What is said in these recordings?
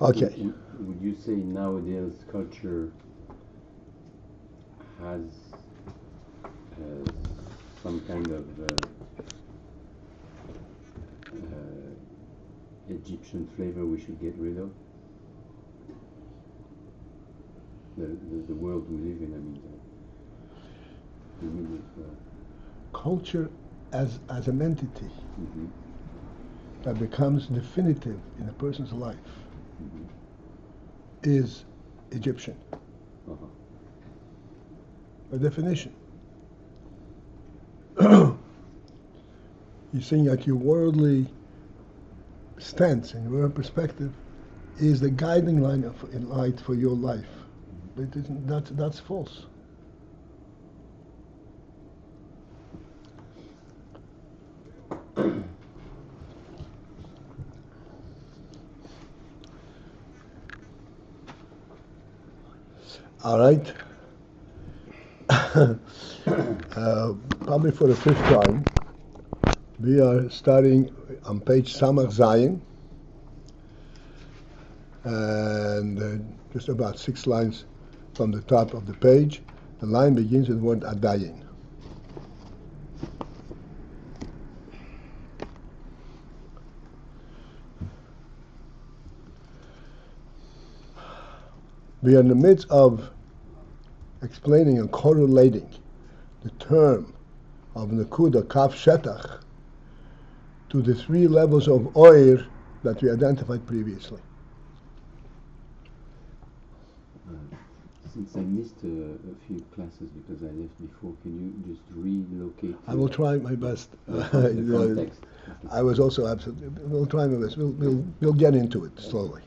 Okay. Would you say nowadays culture has some kind of Egyptian flavor we should get rid of? The world we live in, I mean, the immediate world. Culture as an entity Mm-hmm. that becomes definitive in a person's life Mm-hmm. is Egyptian. Uh-huh. By definition. You're saying that your worldly stance and your world perspective is the guiding line in light for your life. But it isn't, that's false. All right. Probably for the fifth time, we are starting on page Samach Zayin, and just about 6 lines from the top of the page. The line begins with the word adayan. We are in the midst of explaining and correlating the term of Nakuda Kaf Shetach to the 3 levels of oir that we identified previously. Since I missed a few classes because I left before, can you just relocate? I will try my best. The context. I was also absent. We'll try my best. We'll get into it slowly.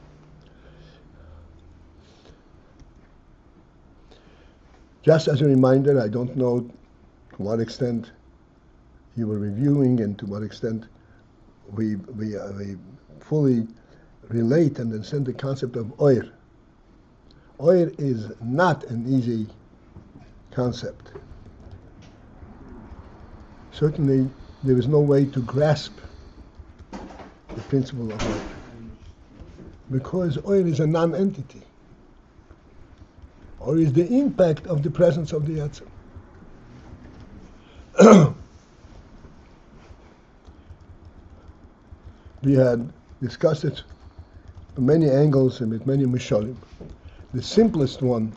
Just as a reminder, I don't know to what extent you were reviewing and to what extent we fully relate and then send the concept of oir. Oir is not an easy concept. Certainly, there is no way to grasp the principle of oir, because oir is a non-entity. Or is the impact of the presence of the Yetzer. We had discussed it from many angles and with many mishalim. The simplest one,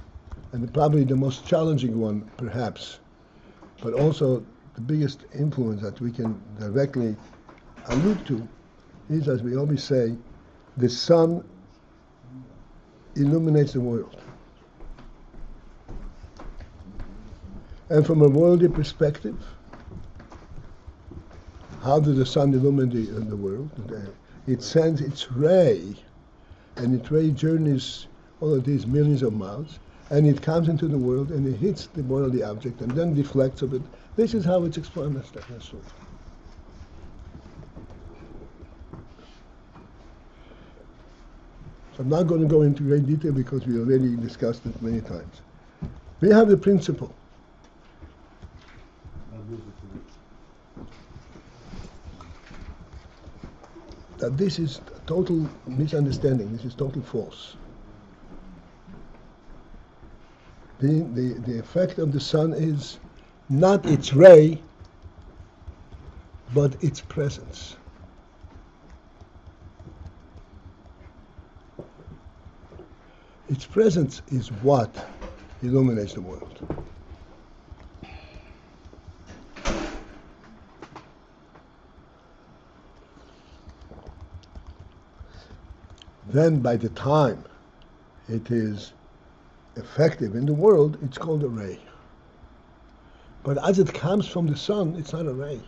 and probably the most challenging one, perhaps, but also the biggest influence that we can directly allude to, is, as we always say, the sun illuminates the world. And from a worldly perspective, how does the sun illuminate the world? It sends its ray, and its ray journeys all of these millions of miles, and it comes into the world and it hits the worldly object and then deflects of it. This is how it's explained. That's true. So I'm not going to go into great detail because we already discussed it many times. We have the principle. That this is total misunderstanding, this is total false. The effect of the sun is not its ray, but its presence. Its presence is what illuminates the world. Then by the time it is effective in the world, it's called a ray. But as it comes from the sun, it's not a ray.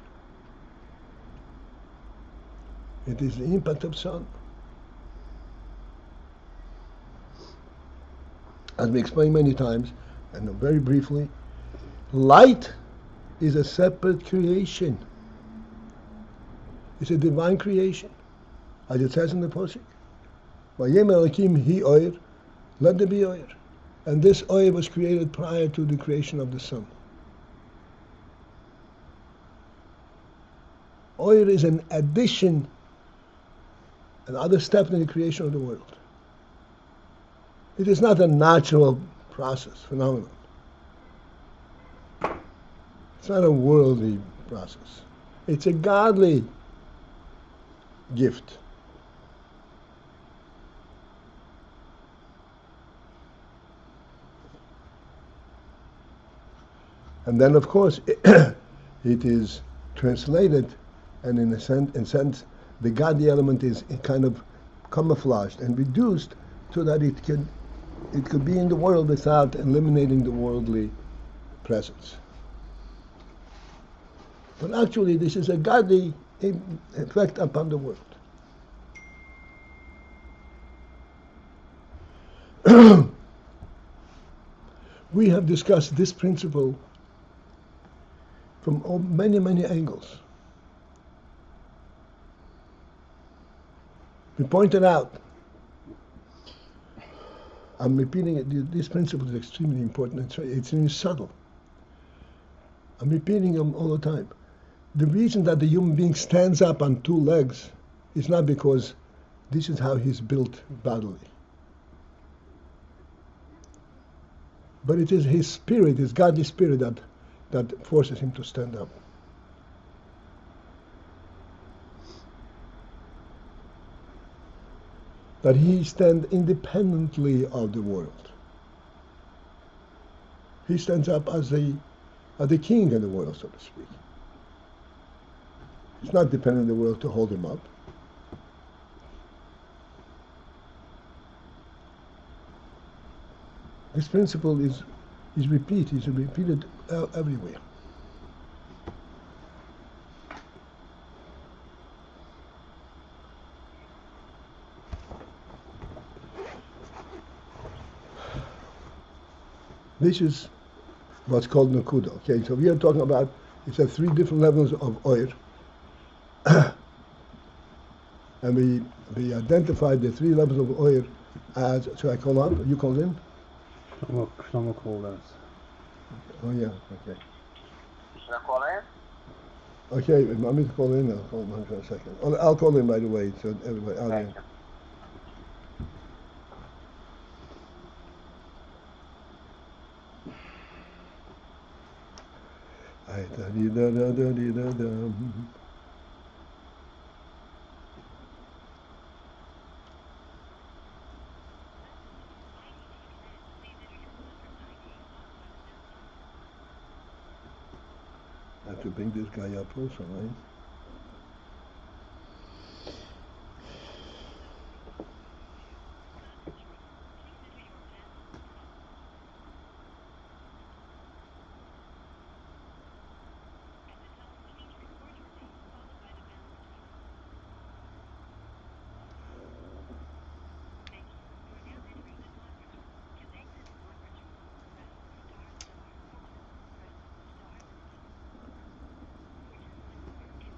It is the impact of sun. As we explained many times, and very briefly, light is a separate creation. It's a divine creation. As it says in the Pasuk, Vayem Elokim hi oir, let there be oir. And this oir was created prior to the creation of the sun. Oir is an addition, another step in the creation of the world. It is not a natural process, phenomenon. It's not a worldly process. It's a godly gift. And then, of course, it is translated, and in a sense, the godly element is kind of camouflaged and reduced so that it could be in the world without eliminating the worldly presence. But actually, this is a godly effect upon the world. We have discussed this principle from many, many angles. We pointed out, I'm repeating it, this principle is extremely important, it's extremely subtle. I'm repeating them all the time. The reason that the human being stands up on two legs is not because this is how he's built bodily. But it is his spirit, his godly spirit, that forces him to stand up. That he stands independently of the world. He stands up as the king of the world, so to speak. He's not dependent on the world to hold him up. This principle is repeated everywhere. This is what's called Nakuda. Okay, so we are talking about, it said 3 different levels of oil. And we identified the 3 levels of oil as, should I call up? You called in? Someone called us. Oh yeah, okay. Should I call in? Okay, if want me to call in, I'll call in for a second. I'll call in right away, so everybody, Thank you. I have to bring this guy up also, right?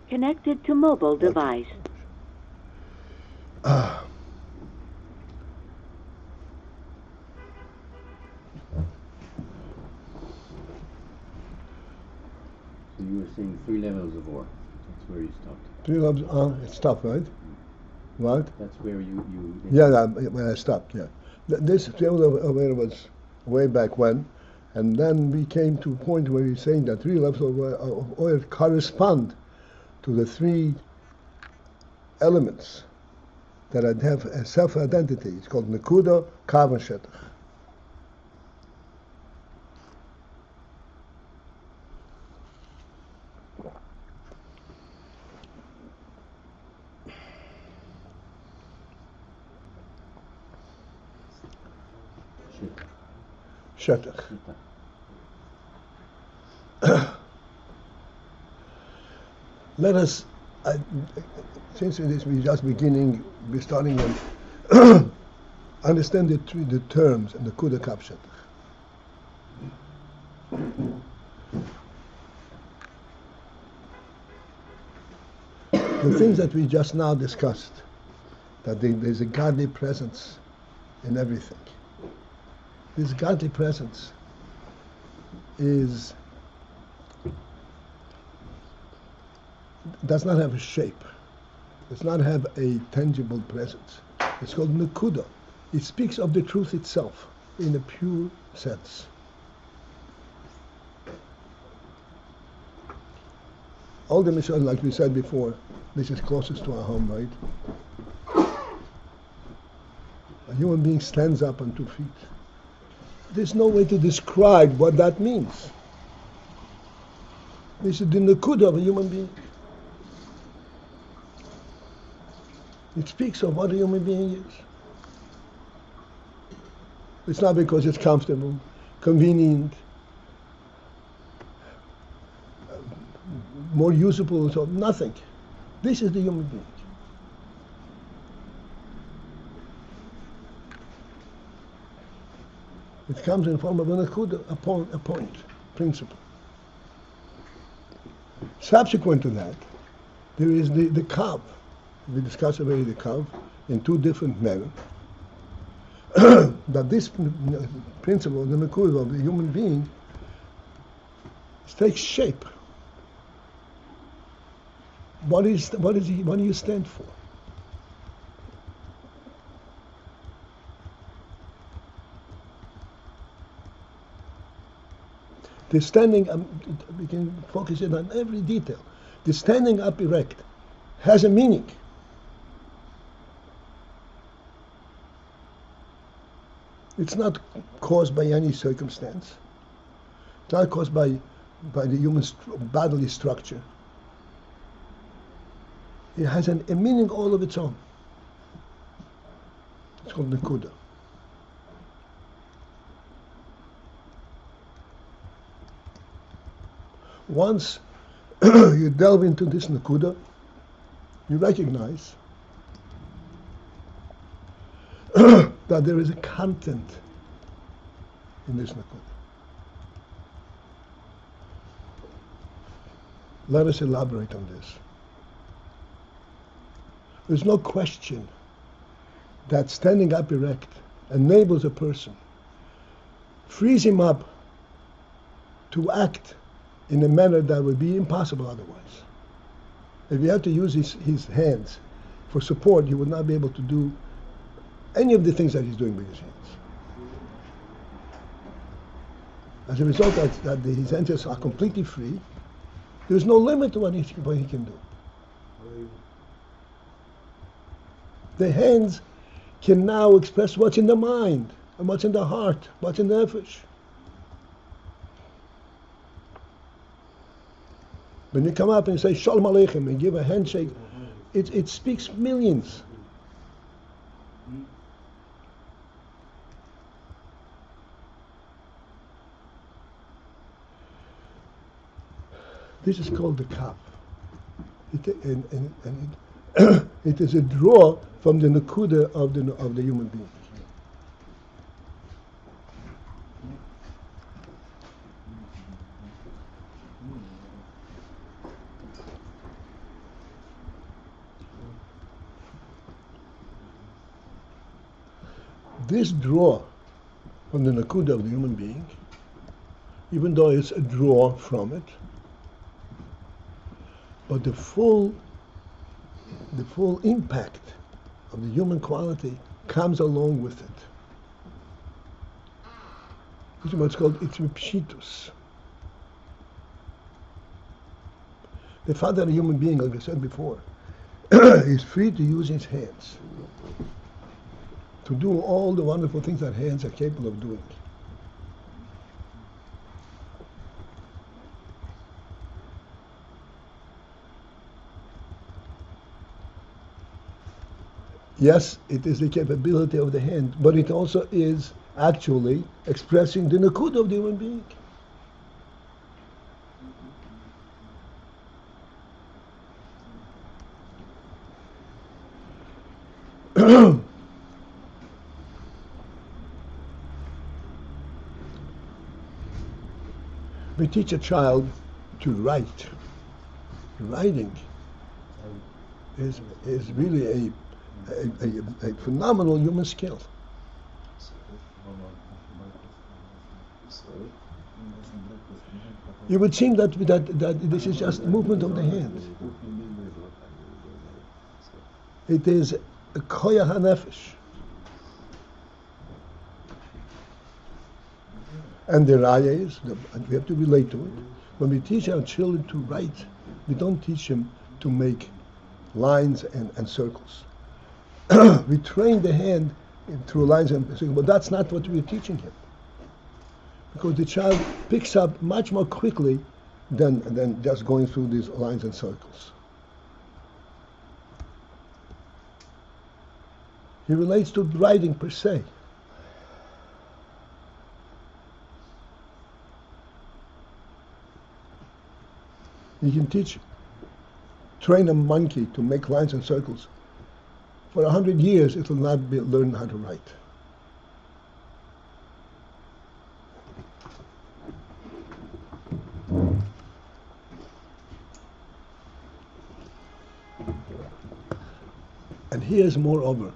Connected to mobile device. Ah. So you were saying 3 levels of ore. That's where you stopped. 3 levels, it's tough, right? Right? That's where you Yeah, when I stopped, yeah. This level of oil was way back when, and then we came to a point where we're saying that 3 levels of oil correspond to the 3 elements that have a self-identity. It's called Nakuda, Kav, and Shetach. Shetach. Let us, since it is we're just beginning, we're starting and understand the terms and the Kuda Kav Shetach. The things that we just now discussed, that there's a godly presence in everything. This godly presence does not have a shape, does not have a tangible presence. It's called Nakuda. It speaks of the truth itself in a pure sense. All the Mishnah, like we said before, this is closest to our home, right? A human being stands up on 2 feet. There's no way to describe what that means. This is the nakuda of a human being. It speaks of what a human being is. It's not because it's comfortable, convenient, more usable, so nothing. This is the human being. It comes in the form of a nakuda, a point, principle. Subsequent to that, there is the kav. We discussed already the kav in 2 different manners. That this principle, the nakuda of the human being, takes shape. What do you stand for? The standing, we can focus in on every detail. The standing up erect has a meaning. It's not caused by any circumstance. It's not caused by the human bodily structure. It has a meaning all of its own. It's called nakuda. Once you delve into this nakuda, you recognize that there is a content in this nakuda. Let us elaborate on this. There's no question that standing up erect enables a person, frees him up to act in a manner that would be impossible otherwise. If he had to use his hands for support, he would not be able to do any of the things that he's doing with his hands. As a result, that his hands are completely free. There's no limit to what he can do. The hands can now express what's in the mind, and what's in the heart, what's in the nefesh. When you come up and say Shalom Aleichem and give a handshake, it speaks millions. This is called the kaf. It is a draw from the nakuda of the human being. This draw from the nakuda of the human being, even though it's a draw from it, but the full impact of the human quality comes along with it. This is what's called pshitus. The fact that a human being, like I said before, is free to use his hands to do all the wonderful things that hands are capable of doing. Yes, it is the capability of the hand, but it also is actually expressing the nakuda of the human being. We teach a child to write. Writing is really a phenomenal human skill. It would seem that this is just movement of the hands. It is a koyach hanefesh. And the raya is, and we have to relate to it. When we teach our children to write, we don't teach them to make lines and circles. We train the hand through lines and circles, but that's not what we're teaching him. Because the child picks up much more quickly than just going through these lines and circles. He relates to writing per se. You can train a monkey to make lines and circles. For 100 years, it will not learn how to write. And here's moreover,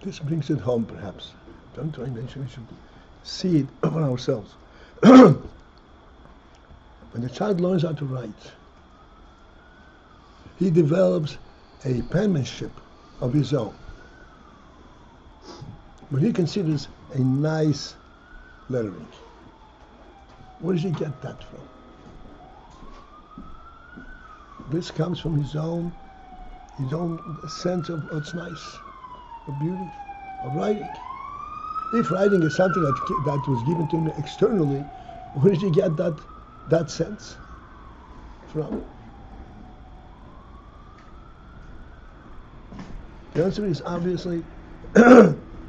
this brings it home perhaps. Don't try to we should see it for ourselves. When the child learns how to write, he develops a penmanship of his own. But he considers a nice lettering. Where does he get that from? This comes from his own sense of what's nice, of beauty, of writing. If writing is something that was given to him externally, where did he get that sense from? The answer is obviously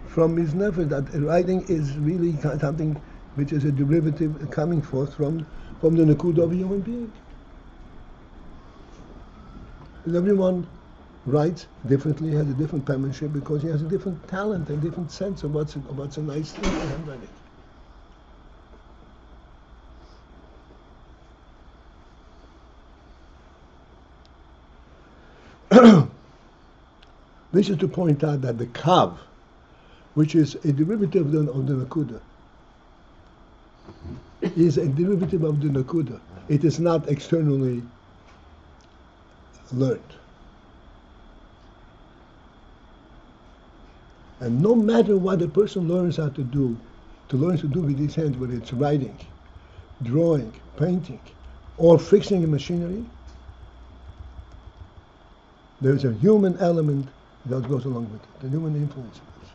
from his never, that writing is really something which is a derivative coming forth from the nakuda of a human being. And everyone writes differently, has a different penmanship because he has a different talent and different sense of what's a nice thing in handwriting. This is to point out that the kav, which is a derivative of the nakuda, is a derivative of the nakuda. It is not externally learned. And no matter what a person learns how to do with his hands, whether it's writing, drawing, painting, or fixing a machinery, there's a human element that goes along with it, the human influence of this.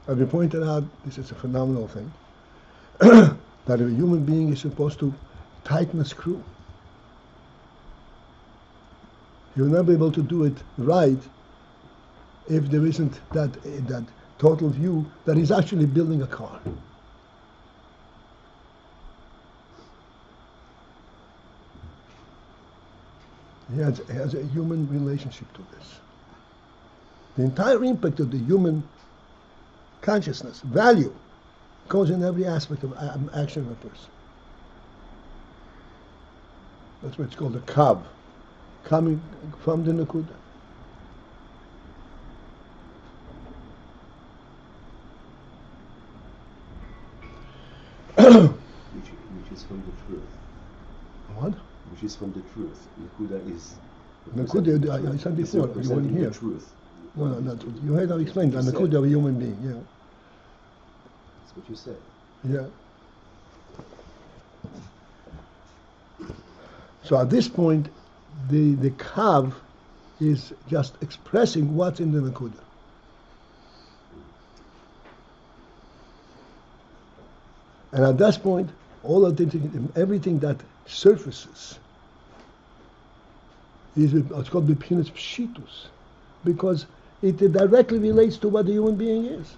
As we pointed out, this is a phenomenal thing, that a human being is supposed to tighten a screw. You'll never be able to do it right if there isn't that total view that he's actually building a car. He has a human relationship to this. The entire impact of the human consciousness, value, goes in every aspect of action of a person. That's what it's called, the kav, coming from the nakuda. Which is from the truth. What? Which is from the truth. Nakuda is. Nakuda, I said before, you weren't here. The truth. No, not truth. You heard how I explained the nakuda of a human being, yeah. That's what you said. Yeah. So at this point, the kav is just expressing what's in the nakuda. And at that point, everything that surfaces is what's called b'phinas pshitus, because it directly relates to what the human being is.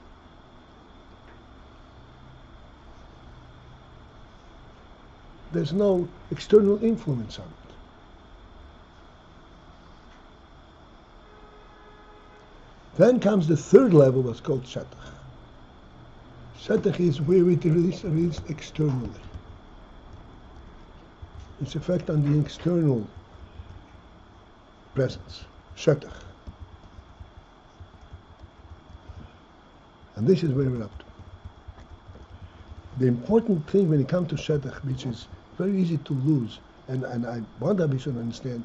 There's no external influence on it. Then comes the third level, what's called shetach. Shetach is where it is externally. Its effect on the external presence, shetach. And this is where we're up to. The important thing when it comes to shetach, which is very easy to lose, and I want that we should understand,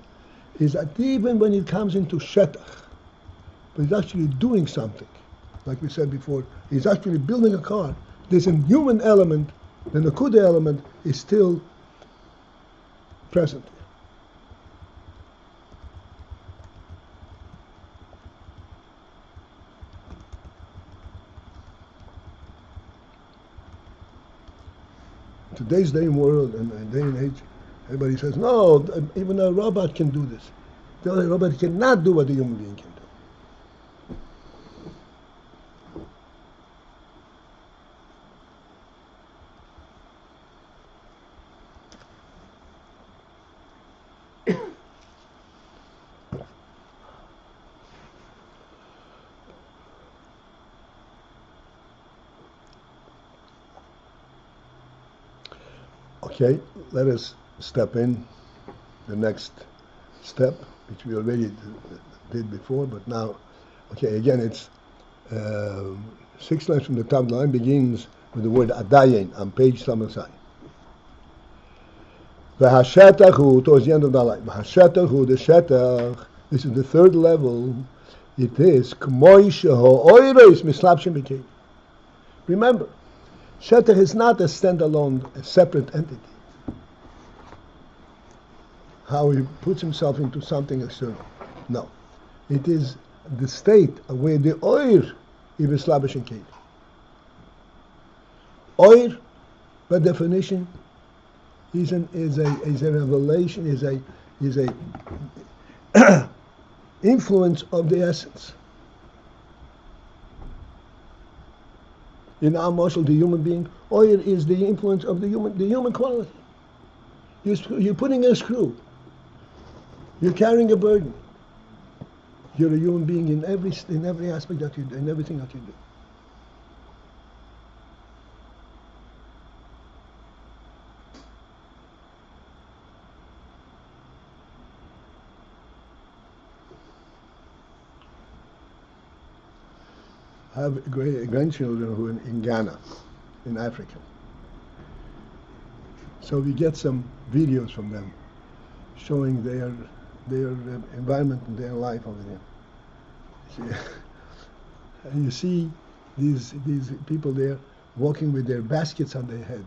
is that even when it comes into shetach, but it's actually doing something, like we said before, is actually building a car. There's a human element, the Nakuda element is still present. Today's day and world and day and age, everybody says, no, even a robot can do this. The only robot cannot do what a human being can do. Okay, let us step in the next step, which we already did before, but now, okay, again, it's 6 lines from the top line, begins with the word adayan on page 7. V'hashetach hu, towards the end of the line, v'hashetach hu, the shetach, this is the third level, it is k'moi sheho oiros mislapshim b'kelim. Remember, Shetach is not a standalone, a separate entity. How he puts himself into something external. No. It is the state where the oir is slavish and keli. Oir, by definition, is a revelation, is a influence of the essence. In our marshal, the human being, oil is the influence of the human quality. You're putting a screw. You're carrying a burden. You're a human being in every aspect that you do, in everything that you do. I have grandchildren who are in Ghana, in Africa. So we get some videos from them showing their environment and their life over there. And you see these people there walking with their baskets on their head.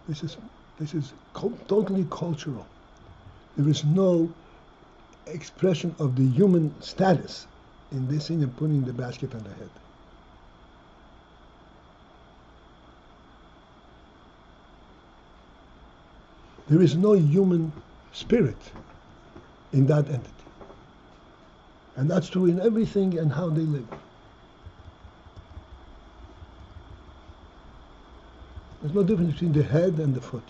This is totally cultural. There is no expression of the human status in this thing and putting the basket on the head. There is no human spirit in that entity. And that's true in everything and how they live. There's no difference between the head and the foot.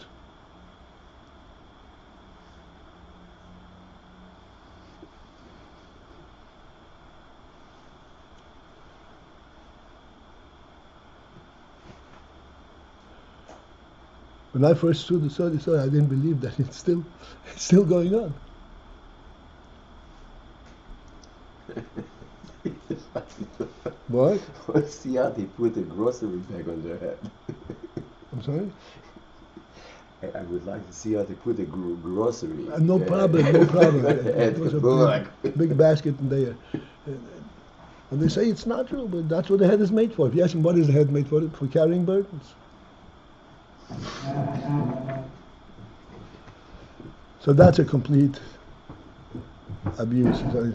When I first saw this, I didn't believe that it's still going on. What? See how they put a grocery bag on their head. I'm sorry? I would like to see how they put a grocery. No problem. It was a big basket in there. And they say it's not true, but that's what the head is made for. If you ask them, what is the head made for? For carrying burdens. So that's a complete abuse, a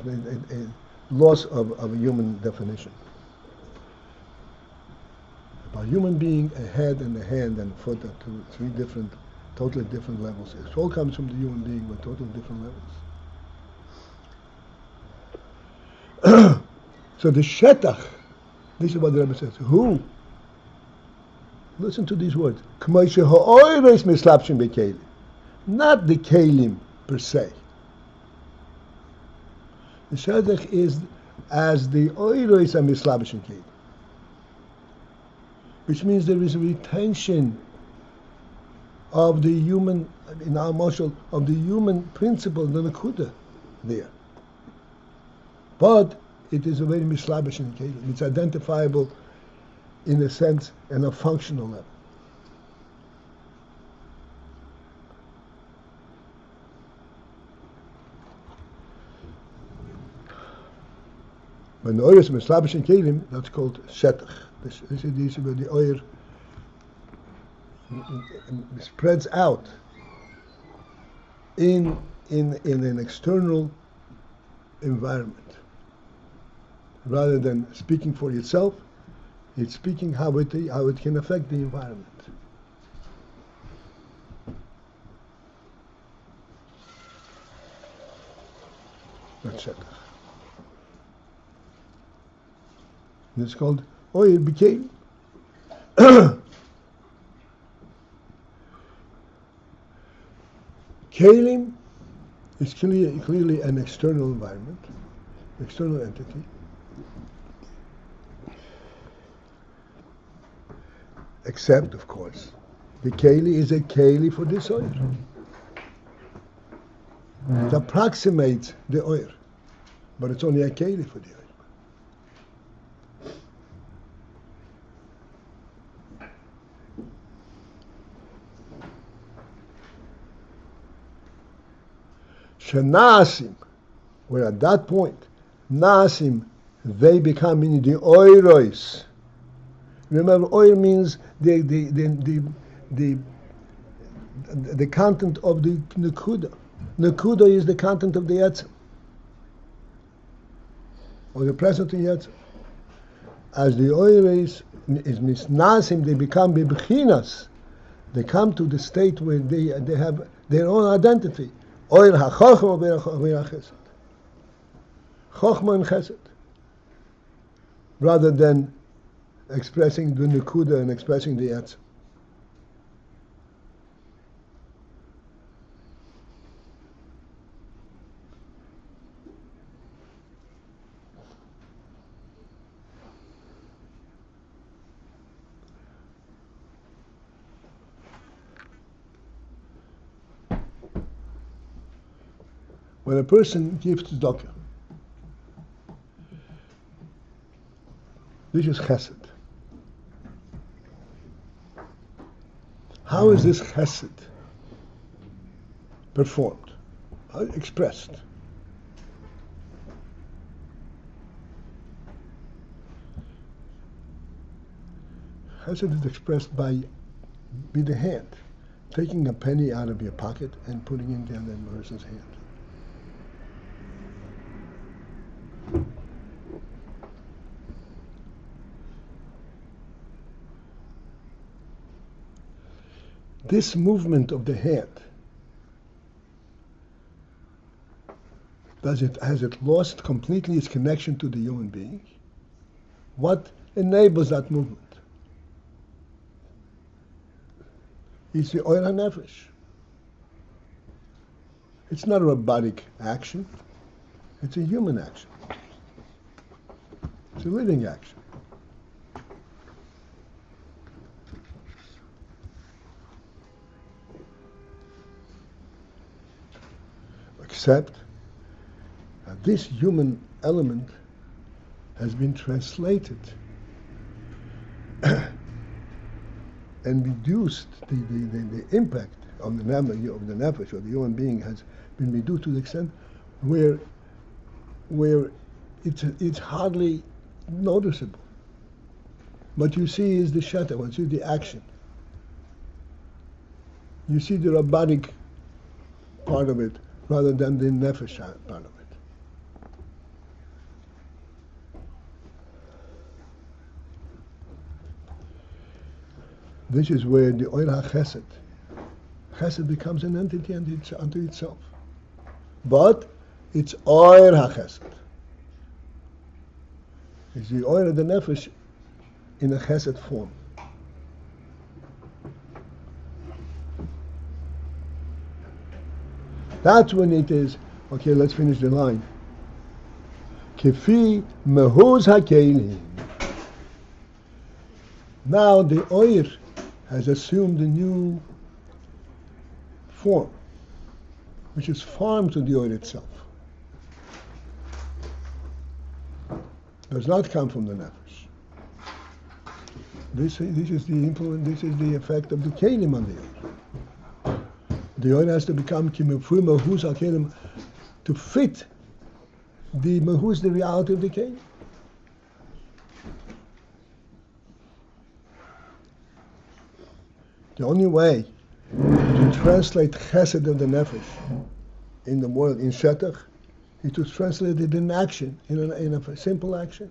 loss of a human definition. A human being, a head and a hand and a foot are three different, totally different levels. It all comes from the human being, but totally different levels. So the shetach, this is what the Rebbe says, who? Listen to these words. Not the kelim per se. The shetach is as the oiros and mislabishin kelim, which means there is a retention of the human, in our marshal, of the human principle, the nakuda, there. But it is a very mislabishin kelim. It's identifiable in a sense and a functional level. When the oil is mislabish in kelim, that's called shetach. This is where the oil spreads out in an external environment. Rather than speaking for itself, it's speaking how it can affect the environment. That's it. It's called oil became. Kalim is clearly an external environment, external entity. Except, of course, the keli is a keli for this oil. It approximates the oil, but it's only a keli for the oil. Shenasim, where at that point, nasim, they become in the oiros. Remember, oil means the content of the nekuda. Nekuda is the content of the yetzim, or the present in yetzim. As the oil is misnasim, they become bibchinas. They come to the state where they have their own identity. Oil ha-chochma v'ha-chesed. Chochma and chesed. Rather than expressing the nekuda and expressing the yetzim. When a person gives tzedakah, this is chesed. How is this chesed performed? Expressed? Chesed is expressed by the hand, taking a penny out of your pocket and putting it in the other person's hand. This movement of the hand, has it lost completely its connection to the human being? What enables that movement? It's the oil hanefesh. It's not a robotic action. It's a human action. It's a living action. Except that this human element has been translated and reduced. The impact on the nefesh or the human being has been reduced to the extent where it's hardly noticeable. What you see is the shatter, what you see the action. You see the robotic part of it rather than the nefesh part of it. This is where the oil ha-chesed, chesed becomes an entity unto itself. But it's oil ha-chesed. It's the oil of the nefesh in a chesed form. That's when it is, okay, let's finish the line. Kefi mehuz hakelim. Now the oil has assumed a new form, which is foreign to the oil itself. Does not come from the nefesh. This is the influence. This is the effect of the kelim on the oil. The oil has to become kimifui mahus hakelim to fit the mahus, the reality of the kelim. The only way to translate chesed of the nefesh in the world, in shetach, is to translate it in action, in a simple action.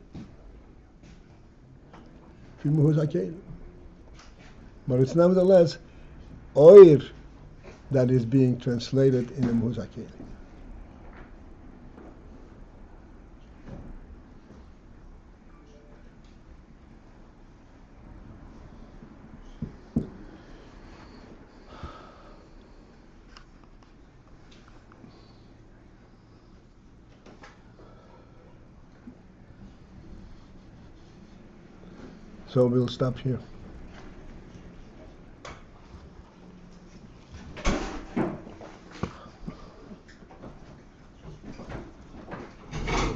But it's nevertheless oir that is being translated in the muzakeli. So we'll stop here.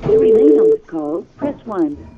To remain on the call, press 1.